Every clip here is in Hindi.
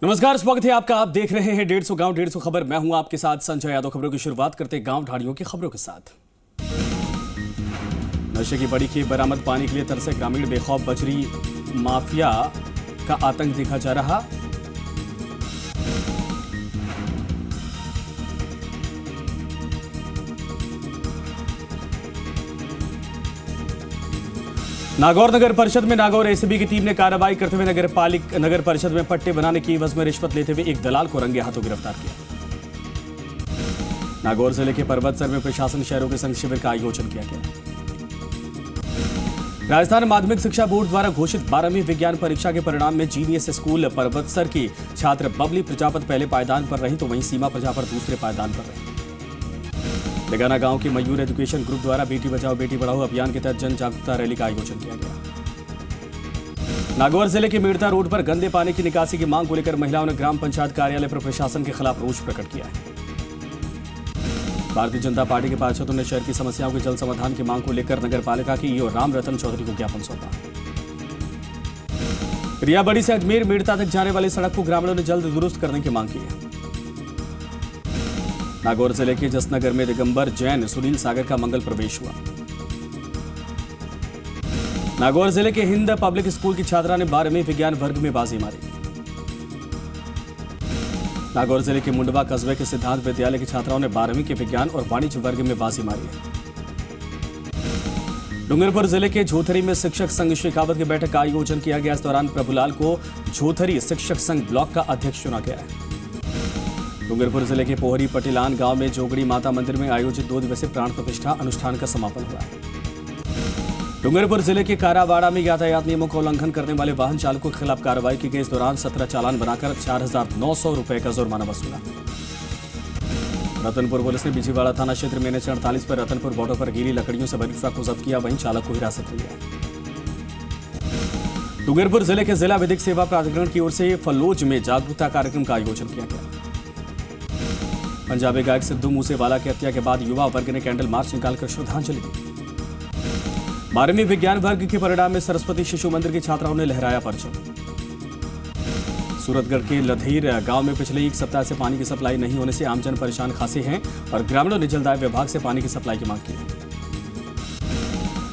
नमस्कार, स्वागत है आपका। आप देख रहे हैं 150 गांव 150 खबर। मैं हूं आपके साथ संजय यादव। खबरों की शुरुआत करते हैं गांव ढाणियों की खबरों के साथ। नशे की बड़ी खेप बरामद, पानी के लिए तरसे ग्रामीण, बेखौफ बजरी माफिया का आतंक देखा जा रहा। नागौर नगर परिषद में नागौर एसीबी की टीम ने कार्रवाई करते हुए नगर परिषद में पट्टे बनाने की एवज में रिश्वत लेते हुए एक दलाल को रंगे हाथों गिरफ्तार किया। नागौर जिले के पर्वतसर में प्रशासन शहरों के संग शिविर का आयोजन किया गया। राजस्थान माध्यमिक शिक्षा बोर्ड द्वारा घोषित 12वीं विज्ञान परीक्षा के परिणाम में जीनियस स्कूल पर्वतसर की छात्र बबली प्रजापत पहले पायदान पर रही तो वहीं सीमा प्रजापत दूसरे पायदान पर रही। लेगाना गांव के मयूर एजुकेशन ग्रुप द्वारा बेटी बचाओ बेटी पढ़ाओ अभियान के तहत जन जागरूकता रैली का आयोजन किया गया। नागौर जिले के मेड़ता रोड पर गंदे पानी की निकासी की मांग को लेकर महिलाओं ने ग्राम पंचायत कार्यालय पर प्रशासन के खिलाफ रोष प्रकट किया है। भारतीय जनता पार्टी के पार्षदों ने शहर की समस्याओं के जल्द समाधान की मांग को लेकर नगर पालिका की ईओ राम रतन चौधरी को ज्ञापन सौंपा। रियाबड़ी से अजमेर मेड़ता तक जाने वाली सड़क को ग्रामीणों ने जल्द दुरुस्त करने की मांग की है। नागौर जिले के जसनगर में दिगंबर जैन सुनील सागर का मंगल प्रवेश हुआ। नागौर जिले के हिंद पब्लिक स्कूल की छात्रा ने 12वीं विज्ञान वर्ग में बाजी मारी। नागौर जिले के मुंडवा कस्बे के सिद्धांत विद्यालय की छात्राओं ने 12वीं के विज्ञान और वाणिज्य वर्ग में बाजी मारी है। डूंगरपुर जिले के झोथरी में शिक्षक संघ शेखावत की बैठक का आयोजन किया गया। इस दौरान प्रभुलाल को झोथरी शिक्षक संघ ब्लॉक का अध्यक्ष चुना गया है। डूंगरपुर जिले के पोहरी पटिलान गांव में जोगड़ी माता मंदिर में आयोजित 2 दिवसीय प्राण प्रतिष्ठा अनुष्ठान का समापन हुआ। डूंगरपुर जिले के कारावाड़ा में यातायात नियमों का उल्लंघन करने वाले वाहन चालकों के खिलाफ कार्रवाई की गई। इस दौरान 17 चालान बनाकर 4,900 रुपए का जुर्माना वसूला। रतनपुर पुलिस ने बिजीवाड़ा थाना क्षेत्र में NH 48 पर रतनपुर बॉर्डर पर गीली लकड़ियों से भरी ट्रक को जब्त किया, वहीं चालक को हिरासत में लिया। डूंगरपुर जिले के जिला विधिक सेवा प्राधिकरण की ओर से फलोज में जागरूकता कार्यक्रम का आयोजन किया गया। पंजाबी गायक सिद्धू मूसेवाला की हत्या के बाद युवा वर्ग ने कैंडल मार्च निकालकर श्रद्धांजलि दी। 12वीं विज्ञान वर्ग के परिणाम में सरस्वती शिशु मंदिर की छात्राओं ने लहराया परचम। सूरतगढ़ के लधीर गांव में पिछले 1 सप्ताह से पानी की सप्लाई नहीं होने से आमजन परेशान खासे हैं और ग्रामीणों ने जलदाय विभाग से पानी की सप्लाई की मांग की है।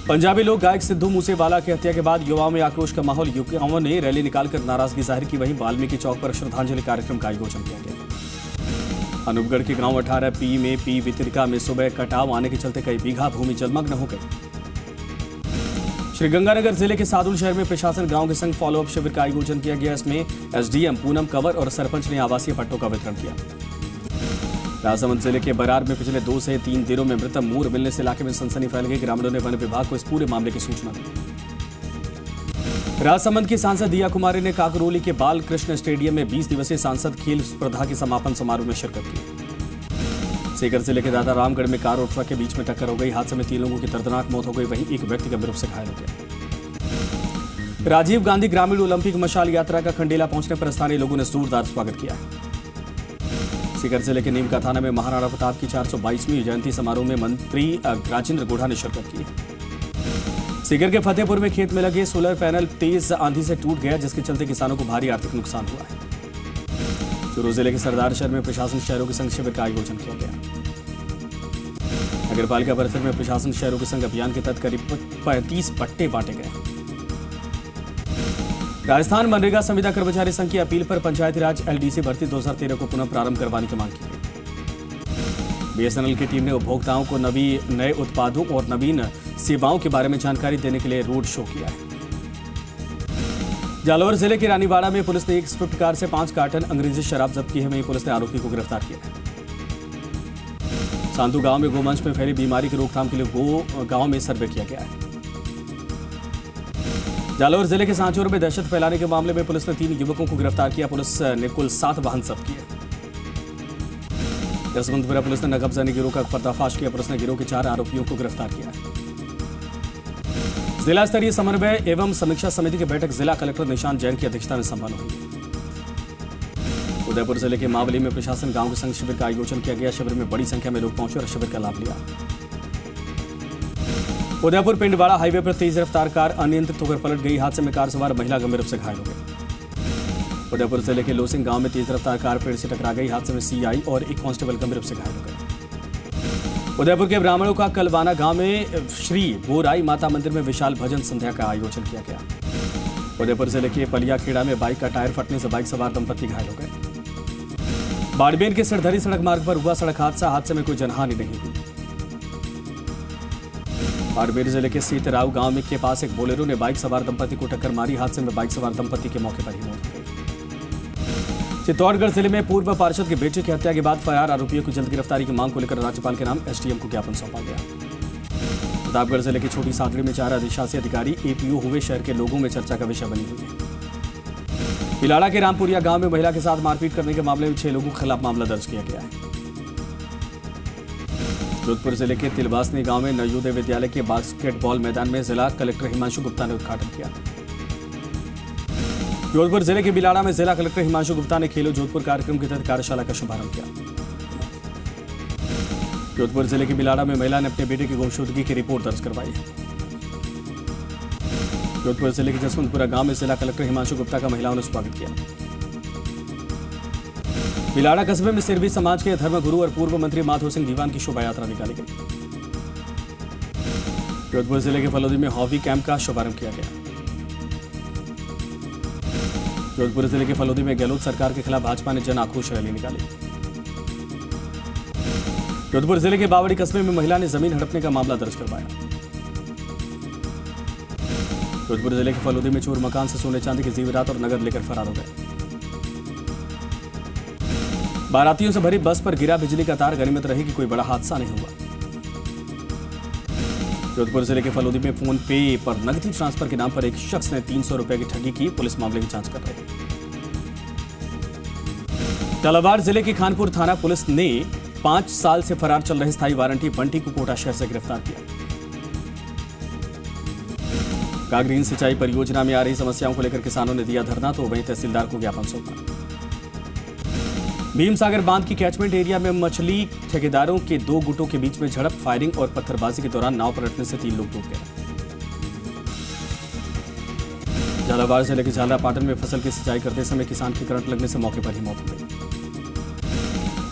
पंजाबी लोक गायक सिद्धू मूसेवाला की हत्या के बाद युवाओं में आक्रोश का माहौल। युवाओं ने रैली निकालकर नाराजगी जाहिर की, वहीं वाल्मीकि चौक पर श्रद्धांजलि कार्यक्रम का आयोजन किया गया। अनूपगढ़ के गांव 18 में पी वितरिका में सुबह कटाव आने के चलते कई बीघा भूमि जलमग्न हो गई। श्रीगंगानगर जिले के सादुल शहर में प्रशासन गांव के संग फॉलोअप शिविर का आयोजन किया गया। इसमें एसडीएम पूनम कंवर और सरपंच ने आवासीय पट्टों का वितरण किया। राजसमंद जिले के बरार में पिछले 2 से 3 दिनों में मृत मोर मिलने से इलाके में सनसनी फैल गई। ग्रामीणों ने वन विभाग को इस पूरे मामले की सूचना दी। राजसमंद की सांसद दिया कुमारी ने काकरोली के बाल कृष्ण स्टेडियम में 20 दिवसीय सांसद खेल स्पर्धा के समापन समारोह में शिरकत की। सीकर जिले के दादा रामगढ़ में कार और ट्रक के बीच में टक्कर हो गई। हादसे में 3 लोगों की दर्दनाक मौत हो गई, वहीं एक व्यक्ति गंभीर रूप से घायल हो गया। राजीव गांधी ग्रामीण ओलंपिक मशाल यात्रा का खंडेला पहुंचने पर स्थानीय लोगों ने जोरदार स्वागत किया। सीकर जिले के नीमका थाना में महाराणा प्रताप की 422वीं जयंती समारोह में मंत्री राजेंद्र गुढ़ा ने शिरकत की। सीकर के फतेहपुर में खेत में लगे सोलर पैनल तेज आंधी से टूट गया, जिसके चलते किसानों को भारी आर्थिक नुकसान हुआ है। चूरू जिले के सरदार शहर में प्रशासन शहरों के संग शिविर का आयोजन किया गया। नगरपालिका परिसर में प्रशासन शहरों के संग अभियान के तहत करीब 35 पट्टे बांटे गए। राजस्थान मनरेगा संविदा कर्मचारी संघ की अपील पर पंचायती राज LDC भर्ती 2013 को पुनः प्रारंभ करवाने की मांग की गई। BSNL की टीम ने उपभोक्ताओं को नए उत्पादों और नवीन सेवाओं के बारे में जानकारी देने के लिए रोड शो किया है। जालौर जिले के रानीवाड़ा में पुलिस ने एक स्विफ्ट कार से 5 कार्टन अंग्रेजी शराब जब्त की है, वहीं पुलिस ने आरोपी को गिरफ्तार किया है। सांतु गांव में गोवंश में फैली बीमारी की रोकथाम के लिए गांव में सर्वे किया गया है। जालौर जिले के सांचौर में दहशत फैलाने के मामले में पुलिस ने 3 युवकों को गिरफ्तार किया। पुलिस ने कुल 7 वाहन जब्त किए। जसवंतपुरा पुलिस ने नकबजानी गिरोह का पर्दाफाश किया। पुलिस ने गिरोह के 4 आरोपियों को गिरफ्तार किया। जिला स्तरीय समन्वय एवं समीक्षा समिति की बैठक जिला कलेक्टर निशांत जैन की अध्यक्षता में संपन्न हुई। उदयपुर जिले के मावली में प्रशासन गांव के संग शिविर का आयोजन किया गया। शिविर में बड़ी संख्या में लोग पहुंचे और शिविर का लाभ लिया। उदयपुर पिंडवाड़ा हाईवे पर तेज रफ्तार कार अनियंत्रित होकर पलट गई। हादसे में कार सवार महिला गंभीर रूप से घायल हो गई। उदयपुर जिले के लोसिंग गांव में तेज रफ्तार कार पेड़ से टकरा गई। हादसे में सीआई और एक कांस्टेबल गंभीर रूप से घायल हो गए। उदयपुर के ब्राह्मणों का कलवाना गांव में श्री बोराई माता मंदिर में विशाल भजन संध्या का आयोजन किया गया। उदयपुर जिले के पलियाखेड़ा में बाइक का टायर फटने से बाइक सवार दंपति घायल हो गए। बाड़मेर के सिरधरी सड़क मार्ग पर हुआ सड़क हादसे में कोई जनहानि नहीं हुई। बाड़मेर जिले के सीतराव गांव में के पास एक बोलेरो ने बाइक सवार दंपति को टक्कर मारी। हादसे में बाइक सवार दंपति के मौके पर ही मौत हो गई। चित्तौड़गढ़ जिले में पूर्व पार्षद के बेटे की हत्या के बाद फरार आरोपियों की जल्द गिरफ्तारी की मांग को लेकर राज्यपाल के नाम एसडीएम को ज्ञापन सौंपा गया। प्रतापगढ़ जिले की छोटी सादड़ी में 4 अधिशासी अधिकारी एपीओ हुए शहर के लोगों में चर्चा का विषय बनी हुई है। पिलाड़ा के रामपुरिया गांव में महिला के साथ मारपीट करने के मामले में 6 लोगों के खिलाफ मामला दर्ज किया गया है। जोधपुर जिले के तिलवासनी गांव में नवोदय विद्यालय के बास्केटबॉल मैदान में जिला कलेक्टर हिमांशु गुप्ता ने उद्घाटन किया। जोधपुर जिले के बिलाड़ा में जिला कलेक्टर हिमांशु गुप्ता ने खेलो जोधपुर कार्यक्रम के तहत कार्यशाला का शुभारंभ किया। जोधपुर जिले के बिलाड़ा में महिला ने अपने बेटे की गुमशुदगी की रिपोर्ट दर्ज करवाई। जोधपुर जिले के जसवंतपुरा गांव में जिला कलेक्टर हिमांशु गुप्ता का महिलाओं ने स्वागत किया। बिलाड़ा कस्बे में सिरवी समाज के धर्मगुरु और पूर्व मंत्री माधो सिंह दीवान की शोभा यात्रा निकाली गई। जोधपुर जिले के फलोदी में हॉबी कैंप का शुभारंभ किया गया। जोधपुर जिले के फलोदी में गहलोत सरकार के खिलाफ भाजपा ने जन आक्रोश रैली निकाली। जोधपुर जिले के बावड़ी कस्बे में महिला ने जमीन हड़पने का मामला दर्ज करवाया। जोधपुर जिले के फलोदी में चोर मकान से सोने चांदी के जेवरात और नगद लेकर फरार हो गए। बारातियों से भरी बस पर गिरा बिजली का तार, गनीमत रही कि कोई बड़ा हादसा नहीं हुआ। जोधपुर जिले के फलोदी में फोन पे पर नकदी ट्रांसफर के नाम पर एक शख्स ने 300 रुपए की ठगी की। पुलिस मामले की जांच कर रही है। झालावाड़ जिले के खानपुर थाना पुलिस ने 5 साल से फरार चल रहे स्थायी वारंटी बंटी को कोटा शहर से गिरफ्तार किया। कागरीन सिंचाई परियोजना में आ रही समस्याओं को लेकर किसानों ने दिया धरना, तो वहीं तहसीलदार को ज्ञापन सौंपा। भीमसागर बांध की कैचमेंट एरिया में मछली ठेकेदारों के 2 गुटों के बीच में झड़प, फायरिंग और पत्थरबाजी के दौरान नाव पलटने से 3 लोग डूब गए। झालावाड़ जिले के झालरापाटन में फसल की सिंचाई करते समय किसान की करंट लगने से मौके पर ही मौत हो गई।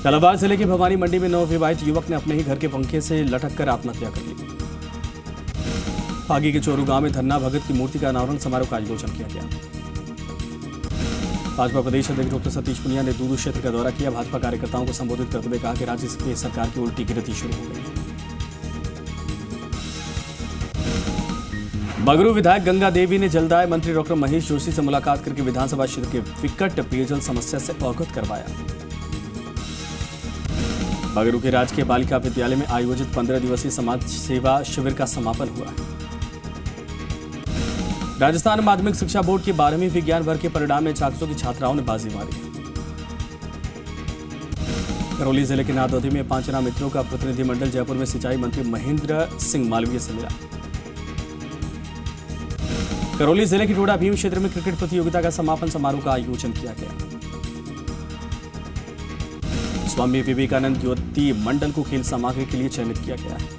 झालावाड़ जिले के भवानी मंडी में नवविवाहित युवक ने अपने ही घर के पंखे से लटक कर आत्महत्या कर ली। फागी के चोरू गांव में धन्ना भगत की मूर्ति का अनावरण समारोह का आयोजन किया गया। भाजपा प्रदेश अध्यक्ष डॉक्टर सतीश पुनिया ने दूदू क्षेत्र का दौरा किया। भाजपा कार्यकर्ताओं को संबोधित करते हुए कहा कि राज्य की सरकार की उल्टी गिनती शुरू हो गई। बगरू विधायक गंगा देवी ने जलदाय मंत्री डॉक्टर महेश जोशी से मुलाकात करके विधानसभा क्षेत्र के विकट पेयजल समस्या से अवगत करवाया। बगरू के राजकीय बालिका विद्यालय में आयोजित 15 दिवसीय समाज सेवा शिविर का समापन हुआ। राजस्थान माध्यमिक शिक्षा बोर्ड के 12वीं विज्ञान वर्ग के परिणाम में 400 की छात्राओं ने बाजी मारी। करौली जिले के नादौदी में 5 जना मित्रों का प्रतिनिधिमंडल जयपुर में सिंचाई मंत्री महेंद्र सिंह मालवीय से मिला। करौली जिले के टोडा भीम क्षेत्र में क्रिकेट प्रतियोगिता का समापन समारोह का आयोजन किया गया। स्वामी विवेकानंद युवती मंडल को खेल सामग्री के लिए चयनित किया गया है।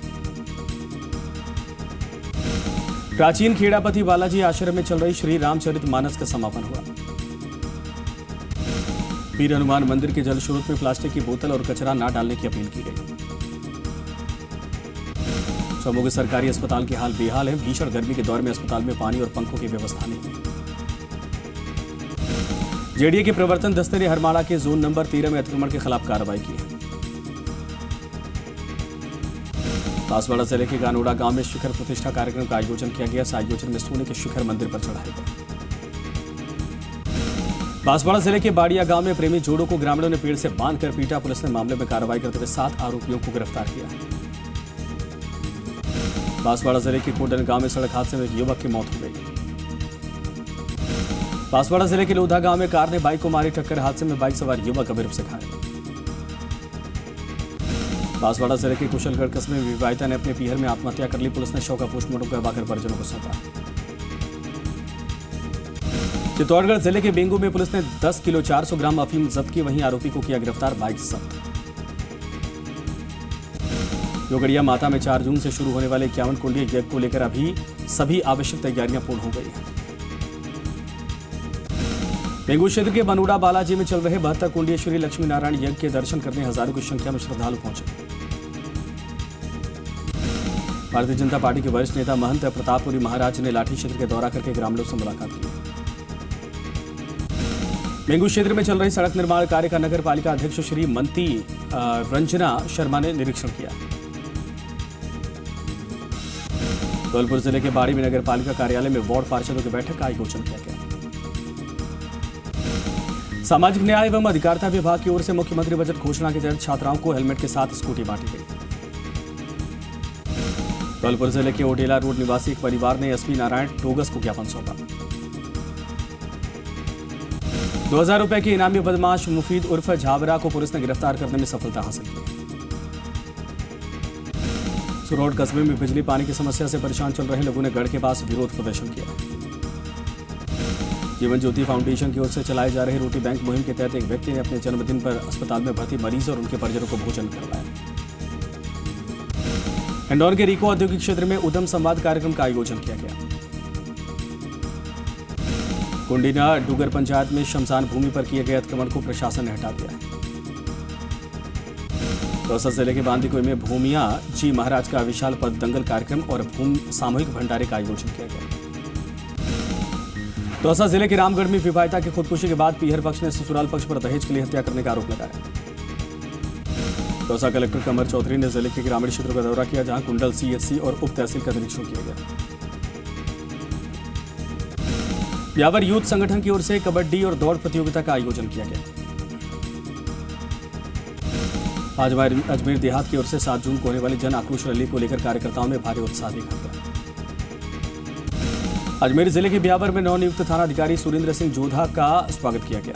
प्राचीन खेड़ापति बालाजी आश्रम में चल रही श्री रामचरितमानस का समापन हुआ। वीर हनुमान मंदिर के जल स्रोत में प्लास्टिक की बोतल और कचरा न डालने की अपील की गई। चमू के सरकारी अस्पताल के हाल बेहाल है। भीषण गर्मी के दौर में अस्पताल में पानी और पंखों की व्यवस्था नहीं है। जेडीए के प्रवर्तन दस्ते ने हरमाड़ा के जोन नंबर 13 में अतिक्रमण के खिलाफ कार्रवाई की है। बांसवाड़ा जिले के गानोड़ा गांव में शिखर प्रतिष्ठा कार्यक्रम का आयोजन किया गया। इस आयोजन में सोने के शिखर मंदिर पर चढ़ाए गए। बांसवाड़ा जिले के बाड़िया गांव में प्रेमी जोड़ों को ग्रामीणों ने पेड़ से बांधकर पीटा। पुलिस ने मामले में कार्रवाई करते हुए 7 आरोपियों को गिरफ्तार किया। बांसवाड़ा जिले के कोडन गांव में सड़क हादसे में एक युवक की मौत हो गई। बांसवाड़ा जिले के लोधा गांव में कार ने बाइक को मारी टक्कर। हादसे में बाइक सवार युवक गंभीर रूप से घायल। बांसवाड़ा जिले के कुशलगढ़ कस्बे में विवाहिता ने अपने पीहर में आत्महत्या कर ली। पुलिस ने शव का पोस्टमार्टम करवाकर परिजनों को सौंपा। चित्तौड़गढ़ जिले के बेंगू में पुलिस ने 10 किलो 400 ग्राम अफीम जब्त की। वहीं आरोपी को किया गिरफ्तार, बाइक जब्त। योगड़िया माता में 4 जून से शुरू होने वाले 51 कुंडली यज्ञ को लेकर अभी सभी आवश्यक तैयारियां पूर्ण हो गई हैं। बेंगू क्षेत्र के बनूड़ा बालाजी में चल रहे 72 कुंडीय श्री लक्ष्मी नारायण यज्ञ के दर्शन करने हजारों की संख्या में श्रद्धालु पहुंचे। भारतीय जनता पार्टी के वरिष्ठ नेता महंत प्रतापपुरी महाराज ने लाठी क्षेत्र के दौरा करके ग्रामीणों से मुलाकात की। बेंगू क्षेत्र में चल रही सड़क निर्माण कार्य का नगर पालिका अध्यक्ष श्री मंती रंजना शर्मा ने निरीक्षण किया। धौलपुर जिले के बाड़ी में नगर पालिका कार्यालय में वार्ड पार्षदों की बैठक का आयोजन किया गया। सामाजिक न्याय एवं अधिकारिता विभाग की ओर से मुख्यमंत्री बजट घोषणा के तहत छात्राओं को हेलमेट के साथ स्कूटी बांटी गई। धौलपुर जिले के ओडेला रोड निवासी एक परिवार ने एसपी नारायण टोगस को ज्ञापन सौंपा। 2000 रुपए के इनामी बदमाश मुफीद उर्फ झाबरा को पुलिस ने गिरफ्तार करने में सफलता हासिल की। सुरौड कस्बे में बिजली पानी की समस्या से परेशान चल रहे लोगों ने गढ़ के पास विरोध प्रदर्शन किया। जीवन ज्योति फाउंडेशन की ओर से चलाए जा रहे रोटी बैंक मुहिम के तहत एक व्यक्ति ने अपने जन्मदिन पर अस्पताल में भर्ती मरीज और उनके परिजनों को भोजन करवाया। इंदौर के रीको औद्योगिक क्षेत्र में उद्यम संवाद कार्यक्रम का आयोजन किया गया। कुंडीना डूगर पंचायत में शमशान भूमि पर किए गए अतिक्रमण को प्रशासन ने हटा दिया। दौसा जिले के बांदीकुई में भूमिया जी महाराज का विशाल पद दंगल कार्यक्रम और सामूहिक भंडारे का आयोजन किया गया। दौसा जिले के रामगढ़ में विवाहिता की खुदकुशी के बाद पीहर पक्ष ने ससुराल पक्ष पर दहेज के लिए हत्या करने का आरोप लगाया। दौसा कलेक्टर कमर चौधरी ने जिले के ग्रामीण क्षेत्रों का दौरा किया, जहां कुंडल सीएचसी और उप तहसील का निरीक्षण किया गया। ब्यावर यूथ संगठन की ओर से कबड्डी और दौड़ प्रतियोगिता का आयोजन किया गया। आज अजमेर देहात की ओर से 7 जून को होने वाली जन आक्रोश रैली को लेकर कार्यकर्ताओं में भारी उत्साह देखा गया। अजमेर जिले के ब्यावर में नवनियुक्त थानाधिकारी सुरेंद्र सिंह जोधा का स्वागत किया गया।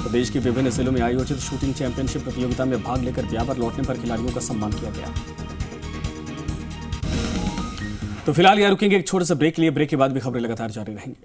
प्रदेश के विभिन्न जिलों में आयोजित शूटिंग चैंपियनशिप प्रतियोगिता में भाग लेकर ब्यावर लौटने पर खिलाड़ियों का सम्मान किया गया। तो फिलहाल यहाँ रुकेंगे एक छोटे से ब्रेक के लिए। ब्रेक के बाद भी खबरें लगातार जारी रहेंगी।